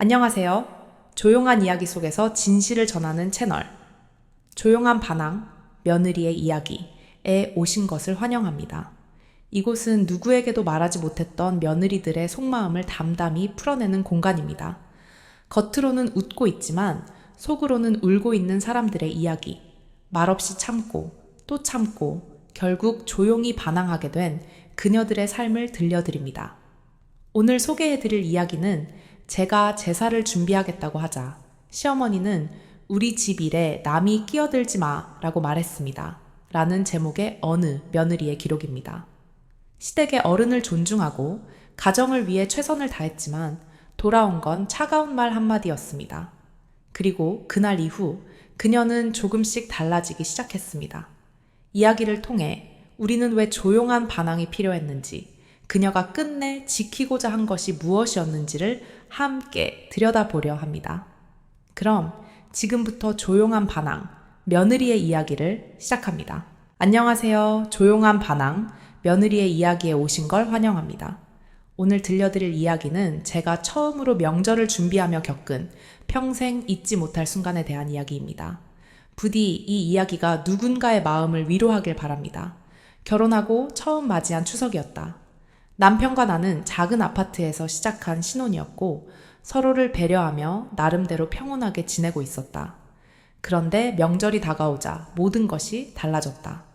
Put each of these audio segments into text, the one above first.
안녕하세요. 조용한 이야기 속에서 진실을 전하는 채널, 조용한 반항, 며느리의 이야기에 오신 것을 환영합니다. 이곳은 누구에게도 말하지 못했던 며느리들의 속마음을 담담히 풀어내는 공간입니다. 겉으로는 웃고 있지만 속으로는 울고 있는 사람들의 이야기, 말없이 참고 또 참고 결국 조용히 반항하게 된 그녀들의 삶을 들려드립니다. 오늘 소개해드릴 이야기는 제가 제사를 준비하겠다고 하자 시어머니는 우리 집 일에 남이 끼어들지 마 라고 말했습니다. 라는 제목의 어느 며느리의 기록입니다. 시댁의 어른을 존중하고 가정을 위해 최선을 다했지만 돌아온 건 차가운 말 한마디였습니다. 그리고 그날 이후 그녀는 조금씩 달라지기 시작했습니다. 이야기를 통해 우리는 왜 조용한 반항이 필요했는지, 그녀가 끝내 지키고자 한 것이 무엇이었는지를 함께 들여다보려 합니다. 그럼 지금부터 조용한 반항, 며느리의 이야기를 시작합니다. 안녕하세요. 조용한 반항, 며느리의 이야기에 오신 걸 환영합니다. 오늘 들려드릴 이야기는 제가 처음으로 명절을 준비하며 겪은 평생 잊지 못할 순간에 대한 이야기입니다. 부디 이 이야기가 누군가의 마음을 위로하길 바랍니다. 결혼하고 처음 맞이한 추석이었다. 남편과 나는 작은 아파트에서 시작한 신혼이었고 서로를 배려하며 나름대로 평온하게 지내고 있었다. 그런데 명절이 다가오자 모든 것이 달라졌다.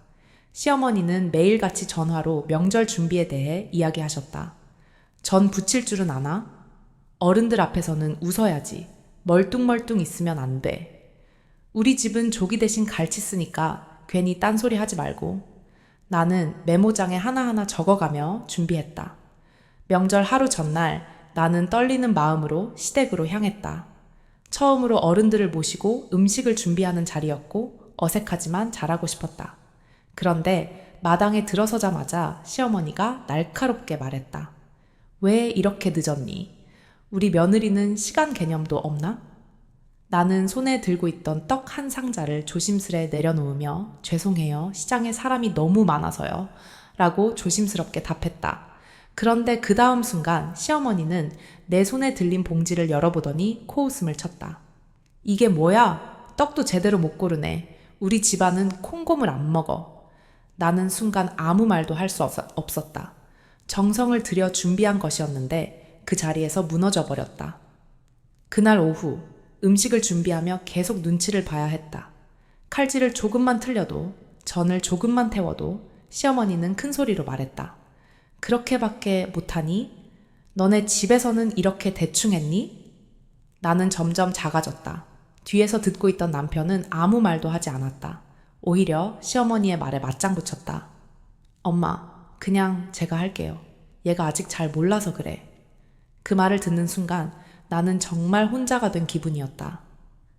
시어머니는 매일같이 전화로 명절 준비에 대해 이야기하셨다. 전 부칠 줄은 아나? 어른들 앞에서는 웃어야지. 멀뚱멀뚱 있으면 안 돼. 우리 집은 조기 대신 갈치 쓰니까 괜히 딴소리 하지 말고. 나는 메모장에 하나하나 적어가며 준비했다. 명절 하루 전날 나는 떨리는 마음으로 시댁으로 향했다. 처음으로 어른들을 모시고 음식을 준비하는 자리였고 어색하지만 잘하고 싶었다. 그런데 마당에 들어서자마자 시어머니가 날카롭게 말했다. 왜 이렇게 늦었니? 우리 며느리는 시간 개념도 없나? 나는 손에 들고 있던 떡 한 상자를 조심스레 내려놓으며 죄송해요. 시장에 사람이 너무 많아서요. 라고 조심스럽게 답했다. 그런데 그 다음 순간 시어머니는 내 손에 들린 봉지를 열어보더니 코웃음을 쳤다. 이게 뭐야? 떡도 제대로 못 고르네. 우리 집안은 콩고물 안 먹어. 나는 순간 아무 말도 할 수 없었다. 정성을 들여 준비한 것이었는데 그 자리에서 무너져 버렸다. 그날 오후 음식을 준비하며 계속 눈치를 봐야 했다. 칼질을 조금만 틀려도, 전을 조금만 태워도 시어머니는 큰 소리로 말했다. 그렇게밖에 못하니? 너네 집에서는 이렇게 대충 했니? 나는 점점 작아졌다. 뒤에서 듣고 있던 남편은 아무 말도 하지 않았다. 오히려 시어머니의 말에 맞장 붙였다. 엄마, 그냥 제가 할게요. 얘가 아직 잘 몰라서 그래. 그 말을 듣는 순간 나는 정말 혼자가 된 기분이었다.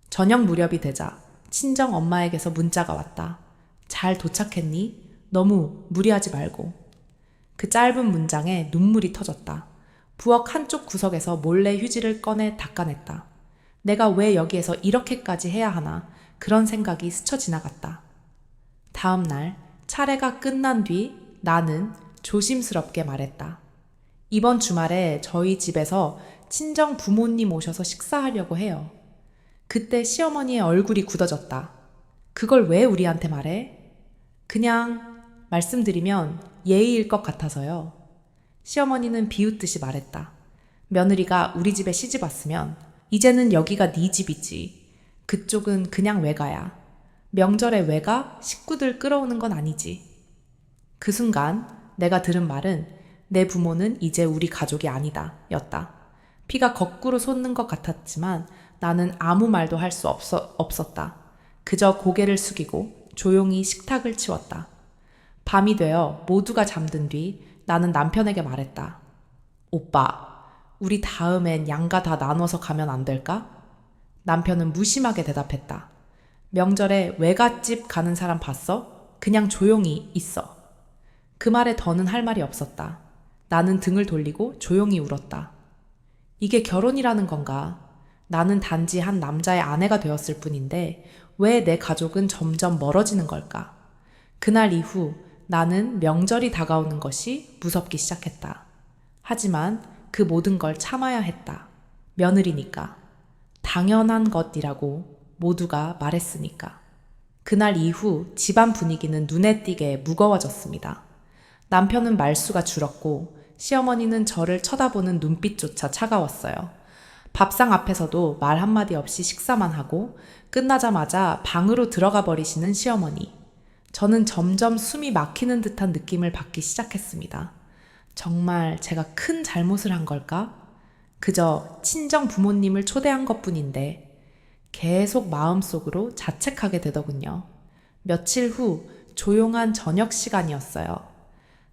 저녁 무렵이 되자 친정 엄마에게서 문자가 왔다. 잘 도착했니? 너무 무리하지 말고. 그 짧은 문장에 눈물이 터졌다. 부엌 한쪽 구석에서 몰래 휴지를 꺼내 닦아냈다. 내가 왜 여기에서 이렇게까지 해야 하나 그런 생각이 스쳐 지나갔다. 다음 날 차례가 끝난 뒤 나는 조심스럽게 말했다. 이번 주말에 저희 집에서 친정 부모님 오셔서 식사하려고 해요. 그때 시어머니의 얼굴이 굳어졌다. 그걸 왜 우리한테 말해? 그냥 말씀드리면 예의일 것 같아서요. 시어머니는 비웃듯이 말했다. 며느리가 우리 집에 시집 왔으면 이제는 여기가 네 집이지. 그쪽은 그냥 외가야. 명절에 외가 식구들 끌어오는 건 아니지. 그 순간 내가 들은 말은 내 부모는 이제 우리 가족이 아니다 였다. 피가 거꾸로 솟는 것 같았지만 나는 아무 말도 할 수 없었다. 그저 고개를 숙이고 조용히 식탁을 치웠다. 밤이 되어 모두가 잠든 뒤 나는 남편에게 말했다. 오빠, 우리 다음엔 양가 다 나눠서 가면 안 될까? 남편은 무심하게 대답했다. 명절에 외갓집 가는 사람 봤어? 그냥 조용히 있어. 그 말에 더는 할 말이 없었다. 나는 등을 돌리고 조용히 울었다. 이게 결혼이라는 건가? 나는 단지 한 남자의 아내가 되었을 뿐인데 왜 내 가족은 점점 멀어지는 걸까? 그날 이후 나는 명절이 다가오는 것이 무섭기 시작했다. 하지만 그 모든 걸 참아야 했다. 며느리니까. 당연한 것이라고 모두가 말했으니까. 그날 이후 집안 분위기는 눈에 띄게 무거워졌습니다. 남편은 말수가 줄었고 시어머니는 저를 쳐다보는 눈빛조차 차가웠어요. 밥상 앞에서도 말 한마디 없이 식사만 하고 끝나자마자 방으로 들어가 버리시는 시어머니. 저는 점점 숨이 막히는 듯한 느낌을 받기 시작했습니다. 정말 제가 큰 잘못을 한 걸까? 그저 친정 부모님을 초대한 것뿐인데 계속 마음속으로 자책하게 되더군요. 며칠 후 조용한 저녁 시간이었어요.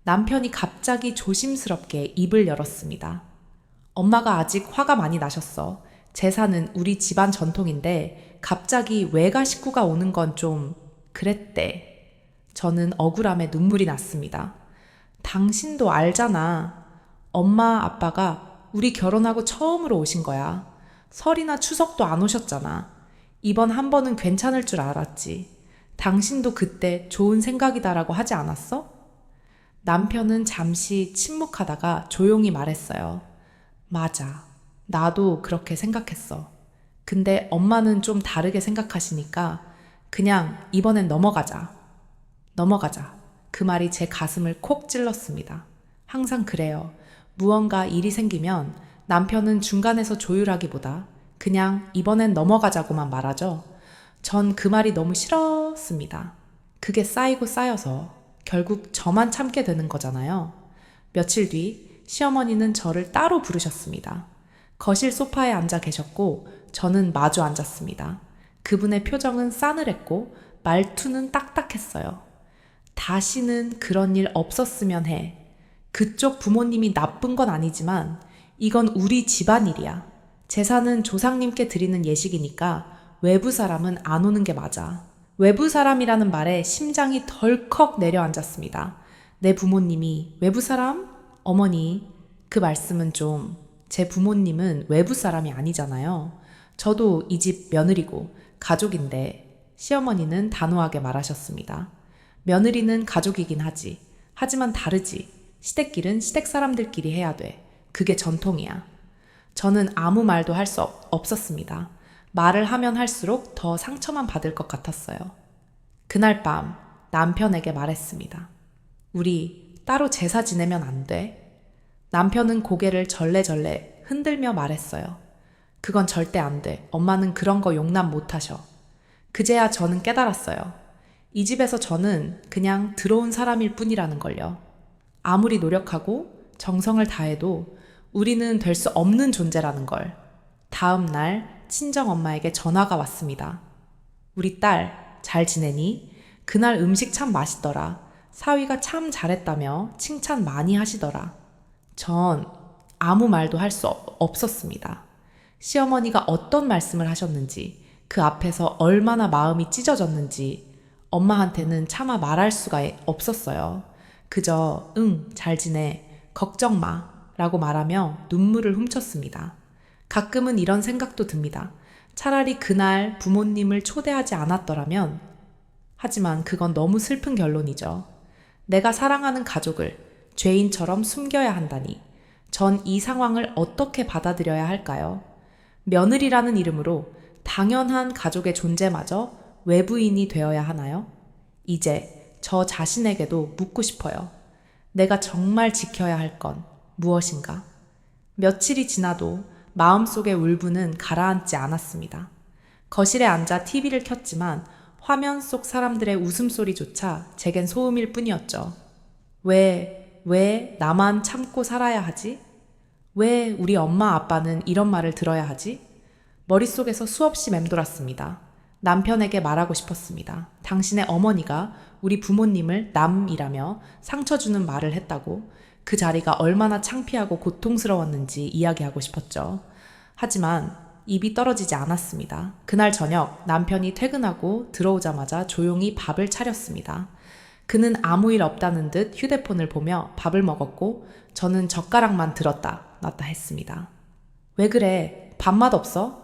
남편이 갑자기 조심스럽게 입을 열었습니다. 엄마가 아직 화가 많이 나셨어. 제사는 우리 집안 전통인데 갑자기 외가 식구가 오는 건 좀 그랬대. 저는 억울함에 눈물이 났습니다. 당신도 알잖아. 엄마, 아빠가 우리 결혼하고 처음으로 오신 거야. 설이나 추석도 안 오셨잖아. 이번 한 번은 괜찮을 줄 알았지. 당신도 그때 좋은 생각이다라고 하지 않았어? 남편은 잠시 침묵하다가 조용히 말했어요. 맞아. 나도 그렇게 생각했어. 근데 엄마는 좀 다르게 생각하시니까 그냥 이번엔 넘어가자. 넘어가자. 그 말이 제 가슴을 콕 찔렀습니다. 항상 그래요. 무언가 일이 생기면 남편은 중간에서 조율하기보다 그냥 이번엔 넘어가자고만 말하죠. 전 그 말이 너무 싫었습니다. 그게 쌓이고 쌓여서 결국 저만 참게 되는 거잖아요. 며칠 뒤 시어머니는 저를 따로 부르셨습니다. 거실 소파에 앉아 계셨고 저는 마주 앉았습니다. 그분의 표정은 싸늘했고 말투는 딱딱했어요. 다시는 그런 일 없었으면 해. 그쪽 부모님이 나쁜 건 아니지만 이건 우리 집안일이야. 제사는 조상님께 드리는 예식이니까 외부 사람은 안 오는 게 맞아. 외부 사람이라는 말에 심장이 덜컥 내려앉았습니다. 내 부모님이 외부 사람? 어머니, 그 말씀은 좀, 제 부모님은 외부 사람이 아니잖아요. 저도 이 집 며느리고 가족인데 시어머니는 단호하게 말하셨습니다. 며느리는 가족이긴 하지. 하지만 다르지. 시댁길은 시댁 사람들끼리 해야 돼. 그게 전통이야. 저는 아무 말도 할 수 없었습니다. 말을 하면 할수록 더 상처만 받을 것 같았어요. 그날 밤 남편에게 말했습니다. 우리 따로 제사 지내면 안 돼? 남편은 고개를 절레절레 흔들며 말했어요. 그건 절대 안 돼. 엄마는 그런 거 용납 못 하셔. 그제야 저는 깨달았어요. 이 집에서 저는 그냥 들어온 사람일 뿐이라는 걸요. 아무리 노력하고 정성을 다해도 우리는 될 수 없는 존재라는 걸. 다음 날 친정엄마에게 전화가 왔습니다. 우리 딸 잘 지내니? 그날 음식 참 맛있더라. 사위가 참 잘했다며 칭찬 많이 하시더라. 전 아무 말도 할 수 없었습니다. 시어머니가 어떤 말씀을 하셨는지, 그 앞에서 얼마나 마음이 찢어졌는지 엄마한테는 차마 말할 수가 없었어요. 그저 응, 잘 지내, 걱정 마 라고 말하며 눈물을 훔쳤습니다. 가끔은 이런 생각도 듭니다. 차라리 그날 부모님을 초대하지 않았더라면. 하지만 그건 너무 슬픈 결론이죠. 내가 사랑하는 가족을 죄인처럼 숨겨야 한다니. 전 이 상황을 어떻게 받아들여야 할까요? 며느리라는 이름으로 당연한 가족의 존재마저 외부인이 되어야 하나요? 이제 저 자신에게도 묻고 싶어요. 내가 정말 지켜야 할 건 무엇인가? 며칠이 지나도 마음속의 울분은 가라앉지 않았습니다. 거실에 앉아 TV를 켰지만 화면 속 사람들의 웃음소리조차 제겐 소음일 뿐이었죠. 왜 나만 참고 살아야 하지? 왜 우리 엄마 아빠는 이런 말을 들어야 하지? 머릿속에서 수없이 맴돌았습니다. 남편에게 말하고 싶었습니다. 당신의 어머니가 우리 부모님을 남이라며 상처 주는 말을 했다고, 그 자리가 얼마나 창피하고 고통스러웠는지 이야기하고 싶었죠. 하지만 입이 떨어지지 않았습니다. 그날 저녁 남편이 퇴근하고 들어오자마자 조용히 밥을 차렸습니다. 그는 아무 일 없다는 듯 휴대폰을 보며 밥을 먹었고 저는 젓가락만 들었다 놨다 했습니다. 왜 그래? 밥맛 없어?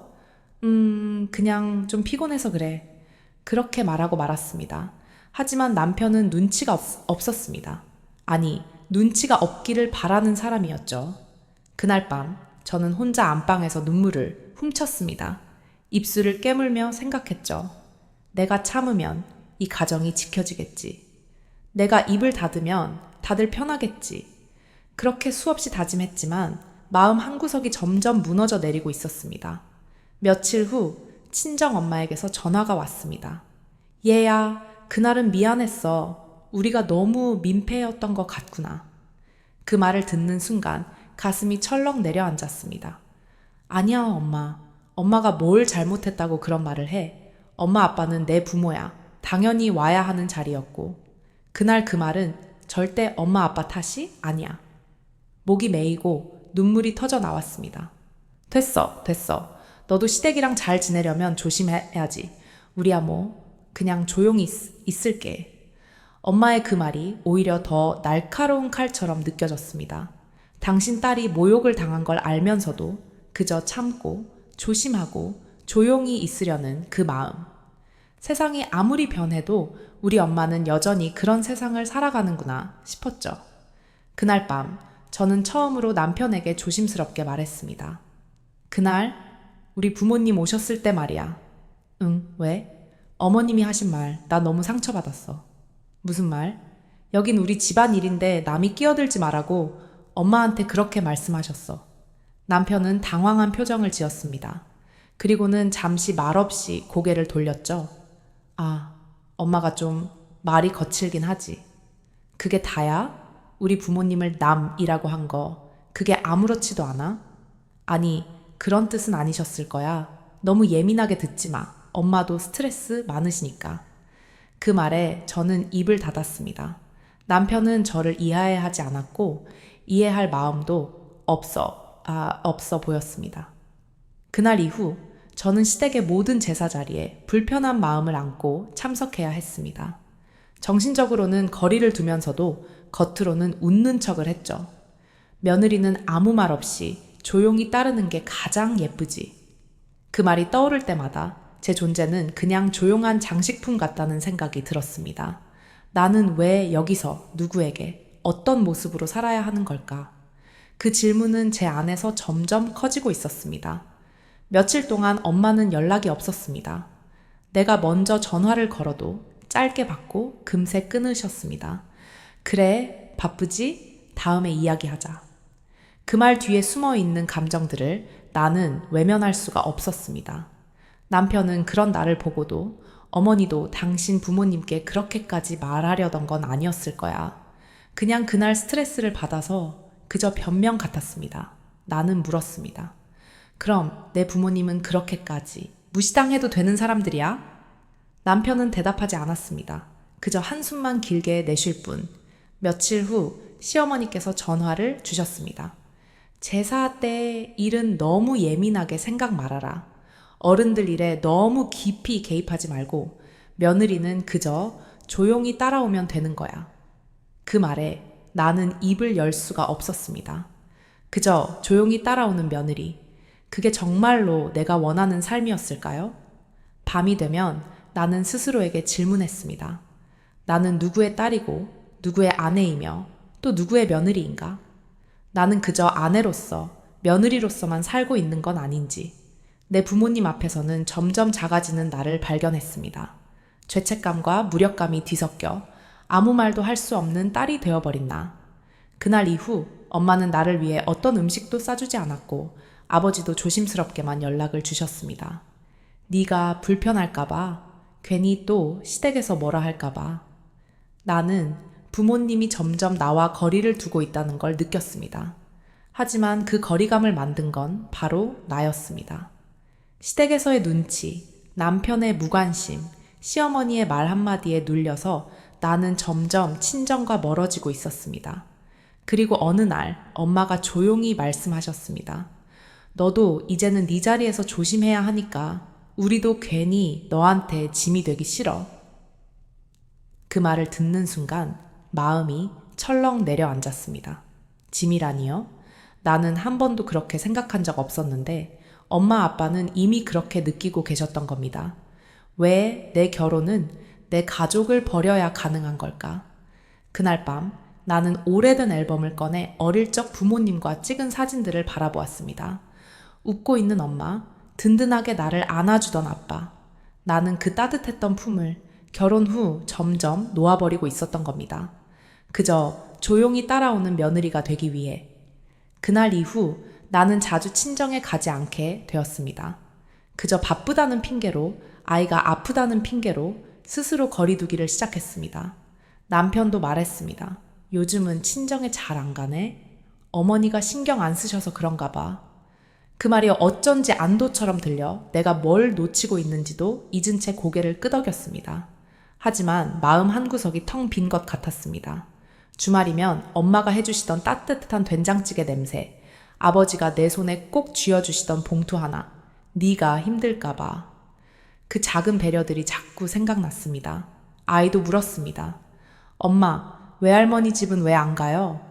그냥 좀 피곤해서 그래. 그렇게 말하고 말았습니다. 하지만 남편은 눈치가 없었습니다. 아니, 눈치가 없기를 바라는 사람이었죠. 그날 밤 저는 혼자 안방에서 눈물을 훔쳤습니다. 입술을 깨물며 생각했죠. 내가 참으면 이 가정이 지켜지겠지. 내가 입을 닫으면 다들 편하겠지. 그렇게 수없이 다짐했지만 마음 한구석이 점점 무너져 내리고 있었습니다. 며칠 후 친정 엄마에게서 전화가 왔습니다. 얘야, 그날은 미안했어. 우리가 너무 민폐였던 것 같구나. 그 말을 듣는 순간 가슴이 철렁 내려앉았습니다. 아니야, 엄마. 엄마가 뭘 잘못했다고 그런 말을 해. 엄마 아빠는 내 부모야. 당연히 와야 하는 자리였고. 그날 그 말은 절대 엄마 아빠 탓이 아니야. 목이 메이고 눈물이 터져 나왔습니다. 됐어. 너도 시댁이랑 잘 지내려면 조심해야지. 우리야 뭐 그냥 조용히 있을게. 엄마의 그 말이 오히려 더 날카로운 칼처럼 느껴졌습니다. 당신 딸이 모욕을 당한 걸 알면서도 그저 참고 조심하고 조용히 있으려는 그 마음. 세상이 아무리 변해도 우리 엄마는 여전히 그런 세상을 살아가는구나 싶었죠. 그날 밤 저는 처음으로 남편에게 조심스럽게 말했습니다. 그날 우리 부모님 오셨을 때 말이야. 응, 왜? 어머님이 하신 말 나 너무 상처받았어. 무슨 말? 여긴 우리 집안 일인데 남이 끼어들지 말라고 엄마한테 그렇게 말씀하셨어. 남편은 당황한 표정을 지었습니다. 그리고는 잠시 말없이 고개를 돌렸죠. 아, 엄마가 좀 말이 거칠긴 하지. 그게 다야? 우리 부모님을 남이라고 한 거 그게 아무렇지도 않아? 아니, 그런 뜻은 아니셨을 거야. 너무 예민하게 듣지 마. 엄마도 스트레스 많으시니까. 그 말에 저는 입을 닫았습니다. 남편은 저를 이해하지 않았고 이해할 마음도 없어 보였습니다. 그날 이후 저는 시댁의 모든 제사 자리에 불편한 마음을 안고 참석해야 했습니다. 정신적으로는 거리를 두면서도 겉으로는 웃는 척을 했죠. 며느리는 아무 말 없이 조용히 따르는 게 가장 예쁘지. 그 말이 떠오를 때마다 제 존재는 그냥 조용한 장식품 같다는 생각이 들었습니다. 나는 왜 여기서 누구에게 어떤 모습으로 살아야 하는 걸까? 그 질문은 제 안에서 점점 커지고 있었습니다. 며칠 동안 엄마는 연락이 없었습니다. 내가 먼저 전화를 걸어도 짧게 받고 금세 끊으셨습니다. 그래, 바쁘지? 다음에 이야기하자. 그 말 뒤에 숨어 있는 감정들을 나는 외면할 수가 없었습니다. 남편은 그런 나를 보고도 어머니도 당신 부모님께 그렇게까지 말하려던 건 아니었을 거야. 그냥 그날 스트레스를 받아서 그저 변명 같았습니다. 나는 물었습니다. 그럼 내 부모님은 그렇게까지 무시당해도 되는 사람들이야? 남편은 대답하지 않았습니다. 그저 한숨만 길게 내쉴 뿐. 며칠 후 시어머니께서 전화를 주셨습니다. 제사 때 일은 너무 예민하게 생각 말아라. 어른들 일에 너무 깊이 개입하지 말고 며느리는 그저 조용히 따라오면 되는 거야. 그 말에 나는 입을 열 수가 없었습니다. 그저 조용히 따라오는 며느리. 그게 정말로 내가 원하는 삶이었을까요? 밤이 되면 나는 스스로에게 질문했습니다. 나는 누구의 딸이고 누구의 아내이며 또 누구의 며느리인가? 나는 그저 아내로서 며느리로서만 살고 있는 건 아닌지 내 부모님 앞에서는 점점 작아지는 나를 발견했습니다. 죄책감과 무력감이 뒤섞여 아무 말도 할 수 없는 딸이 되어버린 나. 그날 이후 엄마는 나를 위해 어떤 음식도 싸주지 않았고 아버지도 조심스럽게만 연락을 주셨습니다. 네가 불편할까봐, 괜히 또 시댁에서 뭐라 할까봐. 나는 부모님이 점점 나와 거리를 두고 있다는 걸 느꼈습니다. 하지만 그 거리감을 만든 건 바로 나였습니다. 시댁에서의 눈치, 남편의 무관심, 시어머니의 말 한마디에 눌려서 나는 점점 친정과 멀어지고 있었습니다. 그리고 어느 날 엄마가 조용히 말씀하셨습니다. 너도 이제는 네 자리에서 조심해야 하니까 우리도 괜히 너한테 짐이 되기 싫어. 그 말을 듣는 순간 마음이 철렁 내려앉았습니다. 짐이라니요? 나는 한 번도 그렇게 생각한 적 없었는데 엄마 아빠는 이미 그렇게 느끼고 계셨던 겁니다. 왜 내 결혼은 내 가족을 버려야 가능한 걸까? 그날 밤 나는 오래된 앨범을 꺼내 어릴 적 부모님과 찍은 사진들을 바라보았습니다. 웃고 있는 엄마, 든든하게 나를 안아주던 아빠. 나는 그 따뜻했던 품을 결혼 후 점점 놓아버리고 있었던 겁니다. 그저 조용히 따라오는 며느리가 되기 위해. 그날 이후 나는 자주 친정에 가지 않게 되었습니다. 그저 바쁘다는 핑계로, 아이가 아프다는 핑계로 스스로 거리두기를 시작했습니다. 남편도 말했습니다. 요즘은 친정에 잘 안 가네? 어머니가 신경 안 쓰셔서 그런가 봐. 그 말이 어쩐지 안도처럼 들려 내가 뭘 놓치고 있는지도 잊은 채 고개를 끄덕였습니다. 하지만 마음 한구석이 텅 빈 것 같았습니다. 주말이면 엄마가 해주시던 따뜻한 된장찌개 냄새, 아버지가 내 손에 꼭 쥐어주시던 봉투 하나, 네가 힘들까봐. 그 작은 배려들이 자꾸 생각났습니다. 아이도 물었습니다. 엄마, 외할머니 집은 왜 안 가요?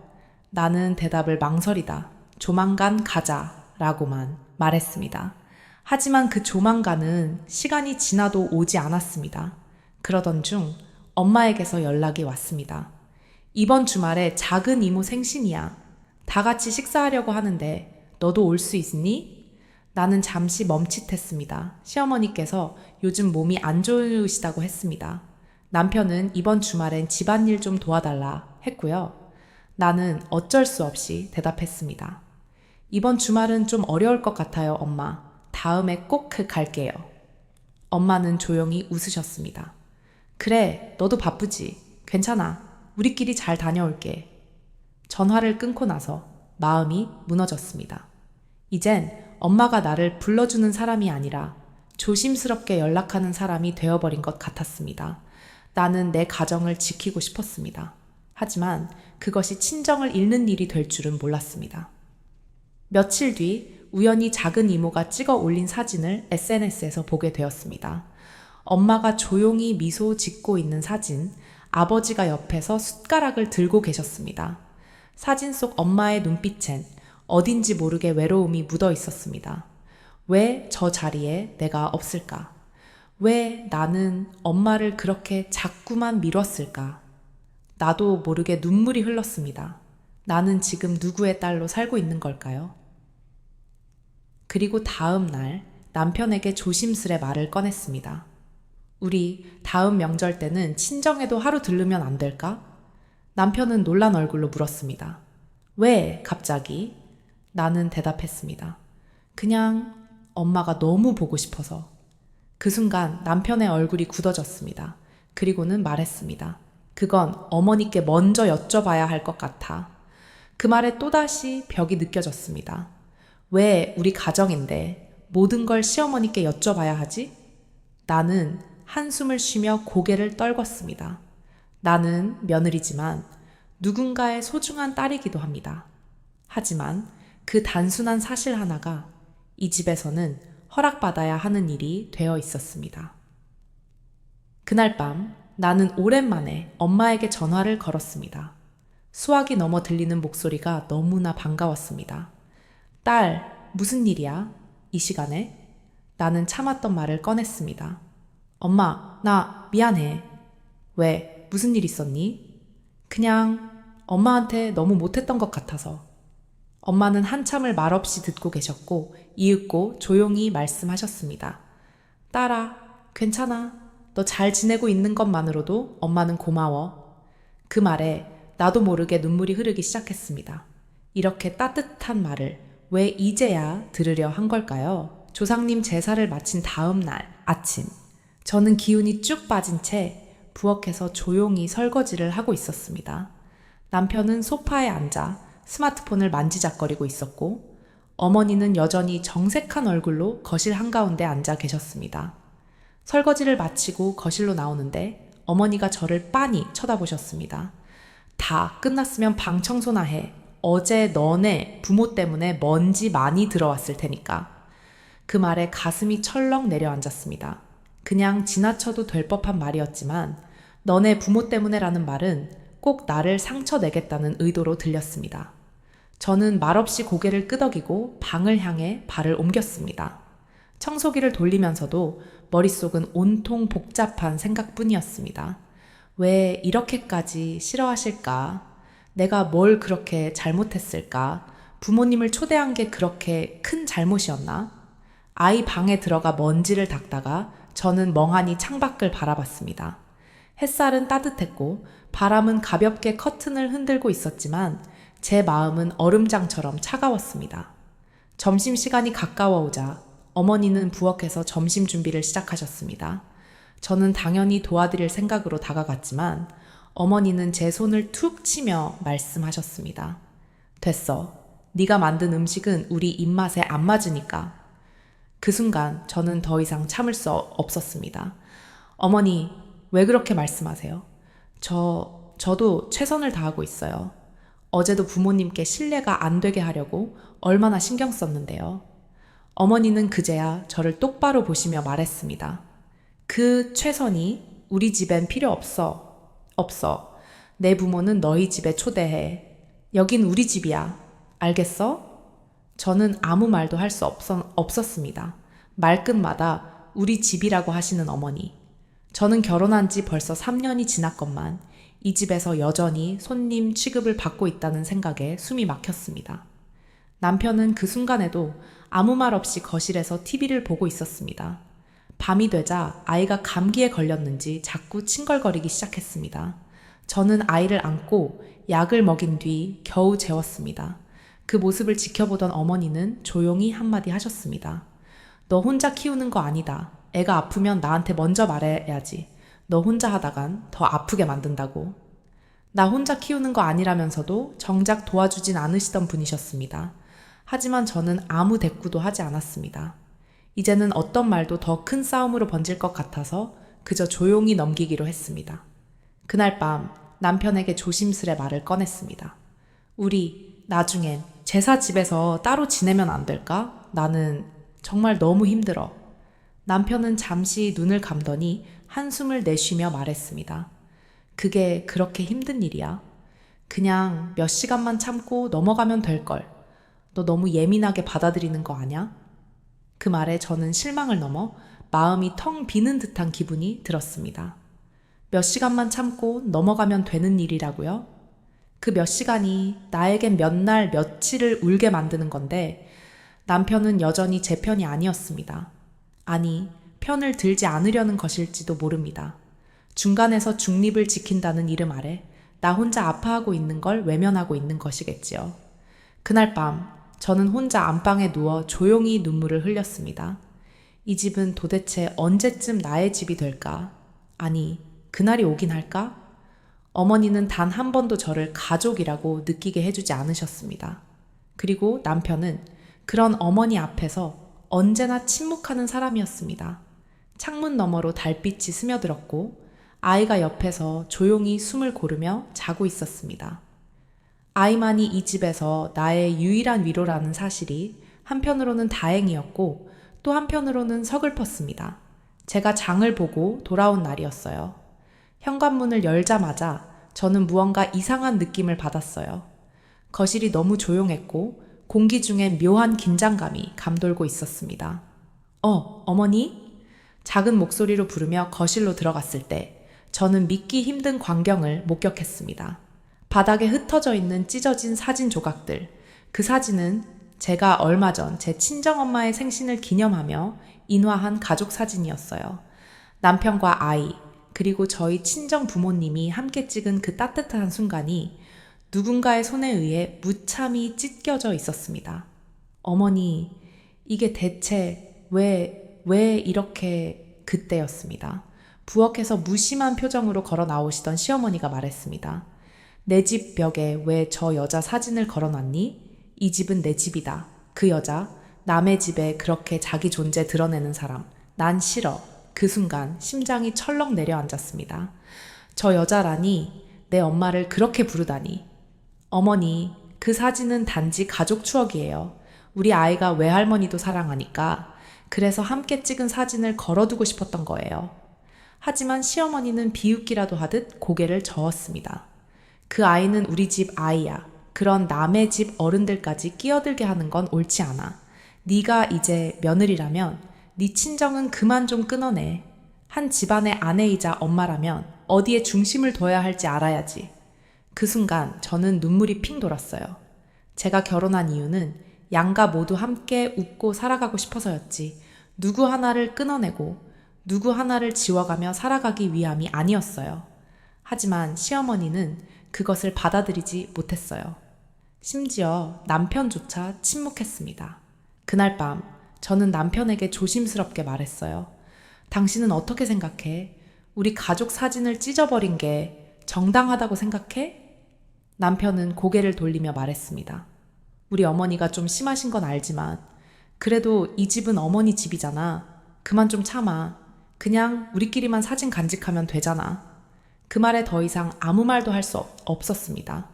나는 대답을 망설이다. 조만간 가자 라고만 말했습니다. 하지만 그 조만간은 시간이 지나도 오지 않았습니다. 그러던 중 엄마에게서 연락이 왔습니다. 이번 주말에 작은 이모 생신이야. 다 같이 식사하려고 하는데 너도 올 수 있니? 나는 잠시 멈칫했습니다. 시어머니께서 요즘 몸이 안 좋으시다고 했습니다. 남편은 이번 주말엔 집안일 좀 도와달라 했고요. 나는 어쩔 수 없이 대답했습니다. 이번 주말은 좀 어려울 것 같아요, 엄마. 다음에 꼭 갈게요. 엄마는 조용히 웃으셨습니다. 그래, 너도 바쁘지. 괜찮아. 우리끼리 잘 다녀올게. 전화를 끊고 나서 마음이 무너졌습니다. 이젠 엄마가 나를 불러주는 사람이 아니라 조심스럽게 연락하는 사람이 되어버린 것 같았습니다. 나는 내 가정을 지키고 싶었습니다. 하지만 그것이 친정을 잃는 일이 될 줄은 몰랐습니다. 며칠 뒤 우연히 작은 이모가 찍어 올린 사진을 SNS에서 보게 되었습니다. 엄마가 조용히 미소 짓고 있는 사진, 아버지가 옆에서 숟가락을 들고 계셨습니다. 사진 속 엄마의 눈빛엔 어딘지 모르게 외로움이 묻어 있었습니다. 왜 저 자리에 내가 없을까? 왜 나는 엄마를 그렇게 자꾸만 미뤘을까? 나도 모르게 눈물이 흘렀습니다. 나는 지금 누구의 딸로 살고 있는 걸까요? 그리고 다음 날 남편에게 조심스레 말을 꺼냈습니다. 우리 다음 명절 때는 친정에도 하루 들르면 안 될까? 남편은 놀란 얼굴로 물었습니다. 왜 갑자기? 나는 대답했습니다. 그냥 엄마가 너무 보고 싶어서. 그 순간 남편의 얼굴이 굳어졌습니다. 그리고는 말했습니다. 그건 어머니께 먼저 여쭤봐야 할 것 같아. 그 말에 또다시 벽이 느껴졌습니다. 왜 우리 가정인데 모든 걸 시어머니께 여쭤봐야 하지? 나는 한숨을 쉬며 고개를 떨궜습니다. 나는 며느리지만 누군가의 소중한 딸이기도 합니다. 하지만 그 단순한 사실 하나가 이 집에서는 허락받아야 하는 일이 되어 있었습니다. 그날 밤 나는 오랜만에 엄마에게 전화를 걸었습니다. 수화기 넘어 들리는 목소리가 너무나 반가웠습니다. 딸, 무슨 일이야? 이 시간에? 나는 참았던 말을 꺼냈습니다. 엄마, 나 미안해. 왜? 무슨 일 있었니? 그냥 엄마한테 너무 못했던 것 같아서. 엄마는 한참을 말없이 듣고 계셨고 이윽고 조용히 말씀하셨습니다. 딸아, 괜찮아. 너 잘 지내고 있는 것만으로도 엄마는 고마워. 그 말에 나도 모르게 눈물이 흐르기 시작했습니다. 이렇게 따뜻한 말을 왜 이제야 들으려 한 걸까요? 조상님 제사를 마친 다음 날 아침, 저는 기운이 쭉 빠진 채 부엌에서 조용히 설거지를 하고 있었습니다. 남편은 소파에 앉아 스마트폰을 만지작거리고 있었고 어머니는 여전히 정색한 얼굴로 거실 한가운데 앉아 계셨습니다. 설거지를 마치고 거실로 나오는데 어머니가 저를 빤히 쳐다보셨습니다. 다 끝났으면 방 청소나 해. 어제 너네 부모 때문에 먼지 많이 들어왔을 테니까. 그 말에 가슴이 철렁 내려앉았습니다. 그냥 지나쳐도 될 법한 말이었지만 너네 부모 때문에라는 말은 꼭 나를 상처내겠다는 의도로 들렸습니다. 저는 말없이 고개를 끄덕이고 방을 향해 발을 옮겼습니다. 청소기를 돌리면서도 머릿속은 온통 복잡한 생각뿐이었습니다. 왜 이렇게까지 싫어하실까? 내가 뭘 그렇게 잘못했을까? 부모님을 초대한 게 그렇게 큰 잘못이었나? 아이 방에 들어가 먼지를 닦다가 저는 멍하니 창밖을 바라봤습니다. 햇살은 따뜻했고 바람은 가볍게 커튼을 흔들고 있었지만 제 마음은 얼음장처럼 차가웠습니다. 점심시간이 가까워오자 어머니는 부엌에서 점심 준비를 시작하셨습니다. 저는 당연히 도와드릴 생각으로 다가갔지만 어머니는 제 손을 툭 치며 말씀하셨습니다. 됐어. 네가 만든 음식은 우리 입맛에 안 맞으니까. 그 순간 저는 더 이상 참을 수 없었습니다. 어머니, 왜 그렇게 말씀하세요? 저도 최선을 다하고 있어요. 어제도 부모님께 신뢰가 안 되게 하려고 얼마나 신경 썼는데요. 어머니는 그제야 저를 똑바로 보시며 말했습니다. 그 최선이 우리 집엔 필요 없어. 없어. 내 부모는 너희 집에 초대해. 여긴 우리 집이야. 알겠어? 저는 아무 말도 할 수 없었습니다. 말끝마다 우리 집이라고 하시는 어머니. 저는 결혼한 지 벌써 3년이 지났건만 이 집에서 여전히 손님 취급을 받고 있다는 생각에 숨이 막혔습니다. 남편은 그 순간에도 아무 말 없이 거실에서 TV를 보고 있었습니다. 밤이 되자 아이가 감기에 걸렸는지 자꾸 칭얼거리기 시작했습니다. 저는 아이를 안고 약을 먹인 뒤 겨우 재웠습니다. 그 모습을 지켜보던 어머니는 조용히 한마디 하셨습니다. 너 혼자 키우는 거 아니다. 애가 아프면 나한테 먼저 말해야지. 너 혼자 하다간 더 아프게 만든다고. 나 혼자 키우는 거 아니라면서도 정작 도와주진 않으시던 분이셨습니다. 하지만 저는 아무 대꾸도 하지 않았습니다. 이제는 어떤 말도 더 큰 싸움으로 번질 것 같아서 그저 조용히 넘기기로 했습니다. 그날 밤 남편에게 조심스레 말을 꺼냈습니다. 우리 나중엔 제사 집에서 따로 지내면 안 될까? 나는 정말 너무 힘들어. 남편은 잠시 눈을 감더니 한숨을 내쉬며 말했습니다. 그게 그렇게 힘든 일이야? 그냥 몇 시간만 참고 넘어가면 될걸. 너 너무 예민하게 받아들이는 거 아냐? 그 말에 저는 실망을 넘어 마음이 텅 비는 듯한 기분이 들었습니다. 몇 시간만 참고 넘어가면 되는 일이라고요? 그 몇 시간이 나에겐 몇 날, 며칠을 울게 만드는 건데 남편은 여전히 제 편이 아니었습니다. 아니, 편을 들지 않으려는 것일지도 모릅니다. 중간에서 중립을 지킨다는 이름 아래 나 혼자 아파하고 있는 걸 외면하고 있는 것이겠지요. 그날 밤 저는 혼자 안방에 누워 조용히 눈물을 흘렸습니다. 이 집은 도대체 언제쯤 나의 집이 될까? 아니, 그날이 오긴 할까? 어머니는 단 한 번도 저를 가족이라고 느끼게 해주지 않으셨습니다. 그리고 남편은 그런 어머니 앞에서 언제나 침묵하는 사람이었습니다. 창문 너머로 달빛이 스며들었고 아이가 옆에서 조용히 숨을 고르며 자고 있었습니다. 아이만이 이 집에서 나의 유일한 위로라는 사실이 한편으로는 다행이었고 또 한편으로는 서글펐습니다. 제가 장을 보고 돌아온 날이었어요. 현관문을 열자마자 저는 무언가 이상한 느낌을 받았어요. 거실이 너무 조용했고 공기 중에 묘한 긴장감이 감돌고 있었습니다. 어머니? 작은 목소리로 부르며 거실로 들어갔을 때 저는 믿기 힘든 광경을 목격했습니다. 바닥에 흩어져 있는 찢어진 사진 조각들. 그 사진은 제가 얼마 전 제 친정엄마의 생신을 기념하며 인화한 가족 사진이었어요. 남편과 아이, 그리고 저희 친정 부모님이 함께 찍은 그 따뜻한 순간이 누군가의 손에 의해 무참히 찢겨져 있었습니다. 어머니, 이게 대체 왜 이렇게 그때였습니다. 부엌에서 무심한 표정으로 걸어 나오시던 시어머니가 말했습니다. 내 집 벽에 왜 저 여자 사진을 걸어놨니? 이 집은 내 집이다. 그 여자, 남의 집에 그렇게 자기 존재 드러내는 사람, 난 싫어. 그 순간 심장이 철렁 내려앉았습니다. 저 여자라니 내 엄마를 그렇게 부르다니. 어머니, 그 사진은 단지 가족 추억이에요. 우리 아이가 외할머니도 사랑하니까 그래서 함께 찍은 사진을 걸어두고 싶었던 거예요. 하지만 시어머니는 비웃기라도 하듯 고개를 저었습니다. 그 아이는 우리 집 아이야. 그런 남의 집 어른들까지 끼어들게 하는 건 옳지 않아. 네가 이제 며느리라면 네 친정은 그만 좀 끊어내. 한 집안의 아내이자 엄마라면 어디에 중심을 둬야 할지 알아야지. 그 순간 저는 눈물이 핑 돌았어요. 제가 결혼한 이유는 양가 모두 함께 웃고 살아가고 싶어서였지, 누구 하나를 끊어내고 누구 하나를 지워가며 살아가기 위함이 아니었어요. 하지만 시어머니는 그것을 받아들이지 못했어요. 심지어 남편조차 침묵했습니다. 그날 밤 저는 남편에게 조심스럽게 말했어요. 당신은 어떻게 생각해? 우리 가족 사진을 찢어버린 게 정당하다고 생각해? 남편은 고개를 돌리며 말했습니다. 우리 어머니가 좀 심하신 건 알지만 그래도 이 집은 어머니 집이잖아. 그만 좀 참아. 그냥 우리끼리만 사진 간직하면 되잖아. 그 말에 더 이상 아무 말도 할 수 없었습니다.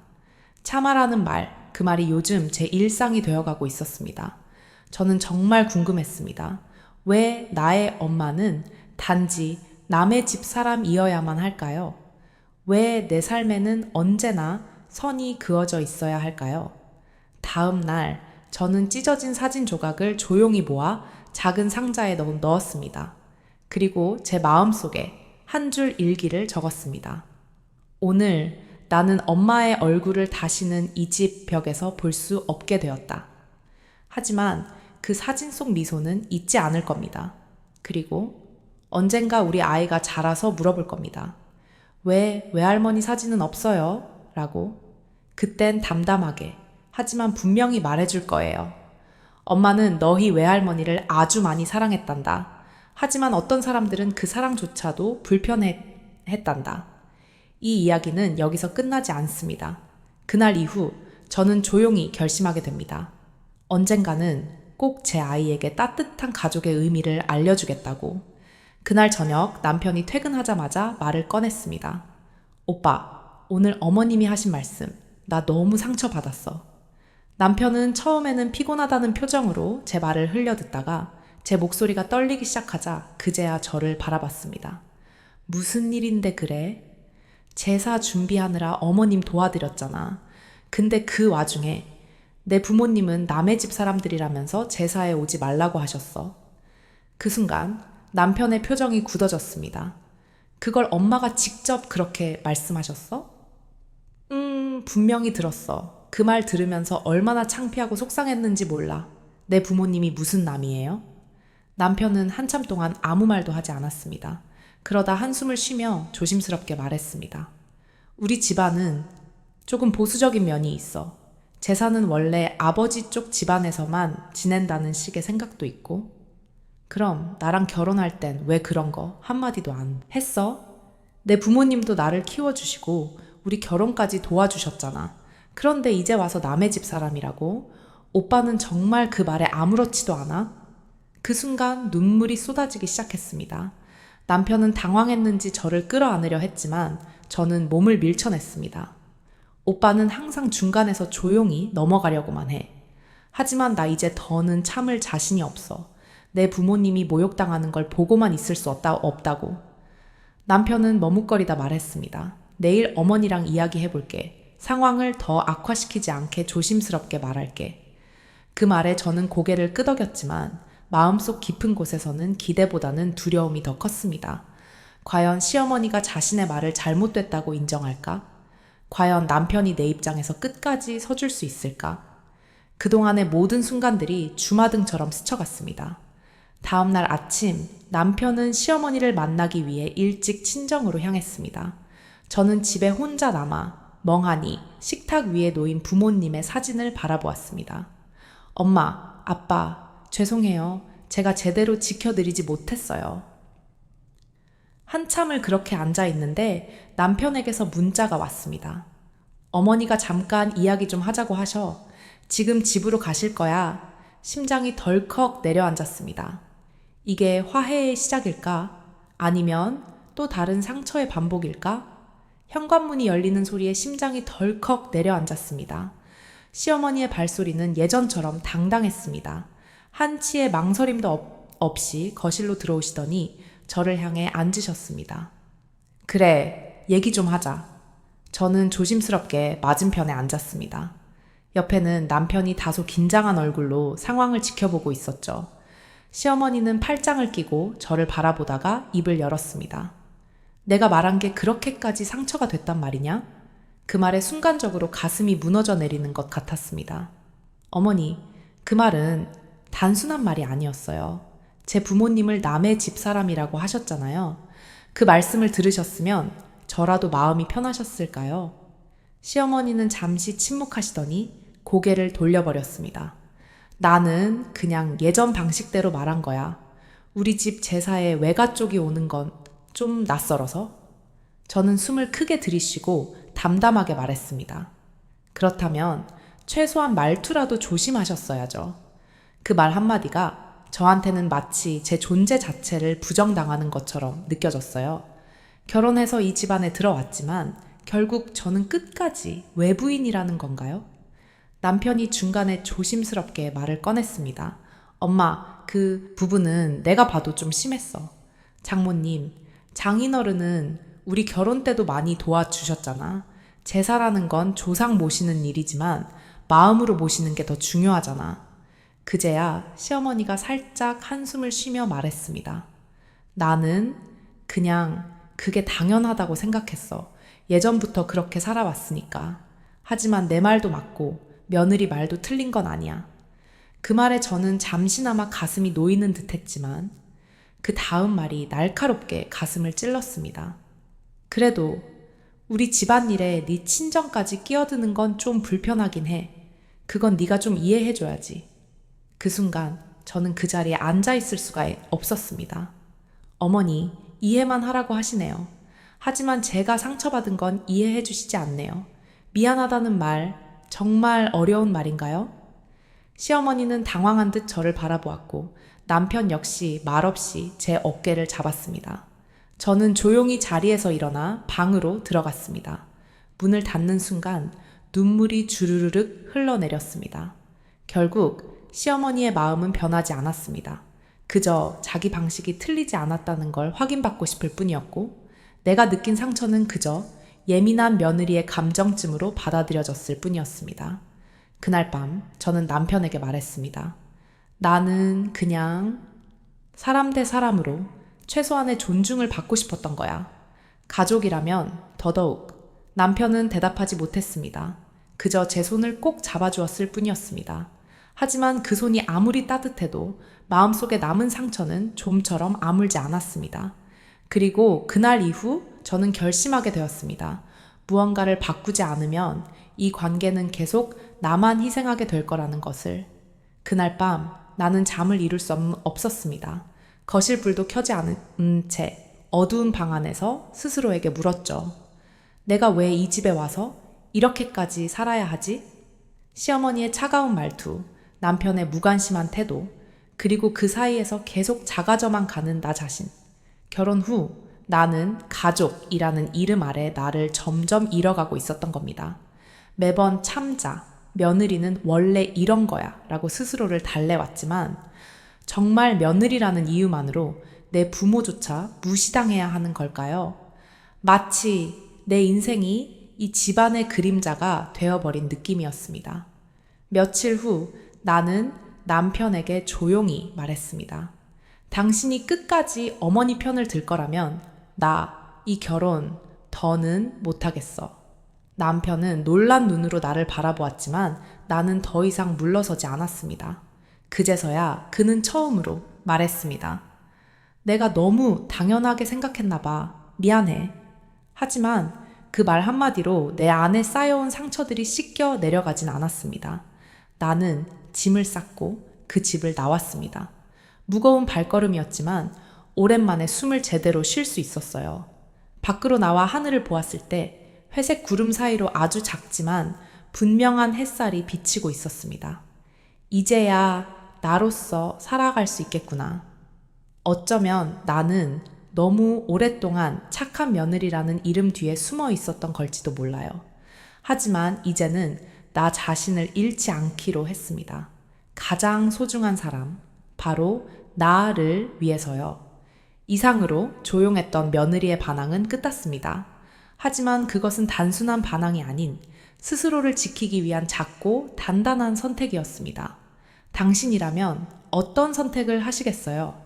참아라는 말, 그 말이 요즘 제 일상이 되어가고 있었습니다. 저는 정말 궁금했습니다. 왜 나의 엄마는 단지 남의 집 사람이어야만 할까요? 왜 내 삶에는 언제나 선이 그어져 있어야 할까요? 다음 날 저는 찢어진 사진 조각을 조용히 모아 작은 상자에 넣었습니다. 그리고 제 마음속에 한 줄 일기를 적었습니다. 오늘 나는 엄마의 얼굴을 다시는 이 집 벽에서 볼 수 없게 되었다. 하지만 그 사진 속 미소는 잊지 않을 겁니다. 그리고 언젠가 우리 아이가 자라서 물어볼 겁니다. 왜 외할머니 사진은 없어요? 라고. 그땐 담담하게, 하지만 분명히 말해줄 거예요. 엄마는 너희 외할머니를 아주 많이 사랑했단다. 하지만 어떤 사람들은 그 사랑조차도 불편했단다. 이 이야기는 여기서 끝나지 않습니다. 그날 이후 저는 조용히 결심하게 됩니다. 언젠가는 꼭 제 아이에게 따뜻한 가족의 의미를 알려주겠다고. 그날 저녁 남편이 퇴근하자마자 말을 꺼냈습니다. 오빠, 오늘 어머님이 하신 말씀, 나 너무 상처받았어. 남편은 처음에는 피곤하다는 표정으로 제 말을 흘려듣다가 제 목소리가 떨리기 시작하자 그제야 저를 바라봤습니다. 무슨 일인데 그래? 제사 준비하느라 어머님 도와드렸잖아. 근데 그 와중에 내 부모님은 남의 집 사람들이라면서 제사에 오지 말라고 하셨어. 그 순간 남편의 표정이 굳어졌습니다. 그걸 엄마가 직접 그렇게 말씀하셨어? 분명히 들었어. 그 말 들으면서 얼마나 창피하고 속상했는지 몰라. 내 부모님이 무슨 남이에요? 남편은 한참 동안 아무 말도 하지 않았습니다. 그러다 한숨을 쉬며 조심스럽게 말했습니다. 우리 집안은 조금 보수적인 면이 있어. 제사는 원래 아버지 쪽 집안에서만 지낸다는 식의 생각도 있고. 그럼 나랑 결혼할 땐 왜 그런 거 한마디도 안 했어? 내 부모님도 나를 키워주시고 우리 결혼까지 도와주셨잖아. 그런데 이제 와서 남의 집 사람이라고? 오빠는 정말 그 말에 아무렇지도 않아? 그 순간 눈물이 쏟아지기 시작했습니다. 남편은 당황했는지 저를 끌어안으려 했지만 저는 몸을 밀쳐냈습니다. 오빠는 항상 중간에서 조용히 넘어가려고만 해. 하지만 나 이제 더는 참을 자신이 없어. 내 부모님이 모욕당하는 걸 보고만 있을 수 없다고. 남편은 머뭇거리다 말했습니다. 내일 어머니랑 이야기해볼게. 상황을 더 악화시키지 않게 조심스럽게 말할게. 그 말에 저는 고개를 끄덕였지만 마음속 깊은 곳에서는 기대보다는 두려움이 더 컸습니다. 과연 시어머니가 자신의 말을 잘못됐다고 인정할까? 과연 남편이 내 입장에서 끝까지 서줄 수 있을까? 그동안의 모든 순간들이 주마등처럼 스쳐갔습니다. 다음 날 아침, 남편은 시어머니를 만나기 위해 일찍 친정으로 향했습니다. 저는 집에 혼자 남아 멍하니 식탁 위에 놓인 부모님의 사진을 바라보았습니다. 엄마, 아빠, 죄송해요. 제가 제대로 지켜드리지 못했어요. 한참을 그렇게 앉아 있는데 남편에게서 문자가 왔습니다. 어머니가 잠깐 이야기 좀 하자고 하셔. 지금 집으로 가실 거야. 심장이 덜컥 내려앉았습니다. 이게 화해의 시작일까? 아니면 또 다른 상처의 반복일까? 현관문이 열리는 소리에 심장이 덜컥 내려앉았습니다. 시어머니의 발소리는 예전처럼 당당했습니다. 한치의 망설임도 없이 거실로 들어오시더니 저를 향해 앉으셨습니다. 그래, 얘기 좀 하자. 저는 조심스럽게 맞은편에 앉았습니다. 옆에는 남편이 다소 긴장한 얼굴로 상황을 지켜보고 있었죠. 시어머니는 팔짱을 끼고 저를 바라보다가 입을 열었습니다. 내가 말한 게 그렇게까지 상처가 됐단 말이냐? 그 말에 순간적으로 가슴이 무너져 내리는 것 같았습니다. 어머니, 그 말은 단순한 말이 아니었어요. 제 부모님을 남의 집 사람이라고 하셨잖아요. 그 말씀을 들으셨으면 저라도 마음이 편하셨을까요? 시어머니는 잠시 침묵하시더니 고개를 돌려버렸습니다. 나는 그냥 예전 방식대로 말한 거야. 우리 집 제사에 외가 쪽이 오는 건 좀 낯설어서. 저는 숨을 크게 들이쉬고 담담하게 말했습니다. 그렇다면 최소한 말투라도 조심하셨어야죠. 그 말 한마디가 저한테는 마치 제 존재 자체를 부정당하는 것처럼 느껴졌어요. 결혼해서 이 집안에 들어왔지만 결국 저는 끝까지 외부인이라는 건가요? 남편이 중간에 조심스럽게 말을 꺼냈습니다. 엄마, 그 부분은 내가 봐도 좀 심했어. 장모님, 장인어른은 우리 결혼 때도 많이 도와주셨잖아. 제사라는 건 조상 모시는 일이지만 마음으로 모시는 게 더 중요하잖아. 그제야 시어머니가 살짝 한숨을 쉬며 말했습니다. 나는 그냥 그게 당연하다고 생각했어. 예전부터 그렇게 살아왔으니까. 하지만 내 말도 맞고 며느리 말도 틀린 건 아니야. 그 말에 저는 잠시나마 가슴이 놓이는 듯했지만 그 다음 말이 날카롭게 가슴을 찔렀습니다. 그래도 우리 집안일에 네 친정까지 끼어드는 건 좀 불편하긴 해. 그건 네가 좀 이해해줘야지. 그 순간 저는 그 자리에 앉아있을 수가 없었습니다. 어머니, 이해만 하라고 하시네요. 하지만 제가 상처받은 건 이해해주시지 않네요. 미안하다는 말, 정말 어려운 말인가요? 시어머니는 당황한 듯 저를 바라보았고 남편 역시 말없이 제 어깨를 잡았습니다. 저는 조용히 자리에서 일어나 방으로 들어갔습니다. 문을 닫는 순간 눈물이 주르륵 흘러내렸습니다. 결국 시어머니의 마음은 변하지 않았습니다. 그저 자기 방식이 틀리지 않았다는 걸 확인받고 싶을 뿐이었고 내가 느낀 상처는 그저 예민한 며느리의 감정쯤으로 받아들여졌을 뿐이었습니다. 그날 밤 저는 남편에게 말했습니다. 나는 그냥 사람 대 사람으로 최소한의 존중을 받고 싶었던 거야. 가족이라면 더더욱. 남편은 대답하지 못했습니다. 그저 제 손을 꼭 잡아주었을 뿐이었습니다. 하지만 그 손이 아무리 따뜻해도 마음속에 남은 상처는 좀처럼 아물지 않았습니다. 그리고 그날 이후 저는 결심하게 되었습니다. 무언가를 바꾸지 않으면 이 관계는 계속 나만 희생하게 될 거라는 것을. 그날 밤 나는 잠을 이룰 수 없었습니다. 거실 불도 켜지 않은 채 어두운 방 안에서 스스로에게 물었죠. 내가 왜 이 집에 와서 이렇게까지 살아야 하지? 시어머니의 차가운 말투, 남편의 무관심한 태도, 그리고 그 사이에서 계속 작아져만 가는 나 자신. 결혼 후 나는 가족이라는 이름 아래 나를 점점 잃어가고 있었던 겁니다. 매번 참자, 며느리는 원래 이런 거야 라고 스스로를 달래왔지만 정말 며느리라는 이유만으로 내 부모조차 무시당해야 하는 걸까요? 마치 내 인생이 이 집안의 그림자가 되어버린 느낌이었습니다. 며칠 후 나는 남편에게 조용히 말했습니다. 당신이 끝까지 어머니 편을 들 거라면 나 이 결혼 더는 못하겠어. 남편은 놀란 눈으로 나를 바라보았지만 나는 더 이상 물러서지 않았습니다. 그제서야 그는 처음으로 말했습니다. 내가 너무 당연하게 생각했나 봐. 미안해. 하지만 그 말 한마디로 내 안에 쌓여온 상처들이 씻겨 내려가진 않았습니다. 나는 짐을 쌌고 그 집을 나왔습니다. 무거운 발걸음이었지만 오랜만에 숨을 제대로 쉴 수 있었어요. 밖으로 나와 하늘을 보았을 때 회색 구름 사이로 아주 작지만 분명한 햇살이 비치고 있었습니다. 이제야 나로서 살아갈 수 있겠구나. 어쩌면 나는 너무 오랫동안 착한 며느리라는 이름 뒤에 숨어 있었던 걸지도 몰라요. 하지만 이제는 나 자신을 잃지 않기로 했습니다. 가장 소중한 사람, 바로 나를 위해서요. 이상으로 조용했던 며느리의 반항은 끝났습니다. 하지만 그것은 단순한 반항이 아닌 스스로를 지키기 위한 작고 단단한 선택이었습니다. 당신이라면 어떤 선택을 하시겠어요?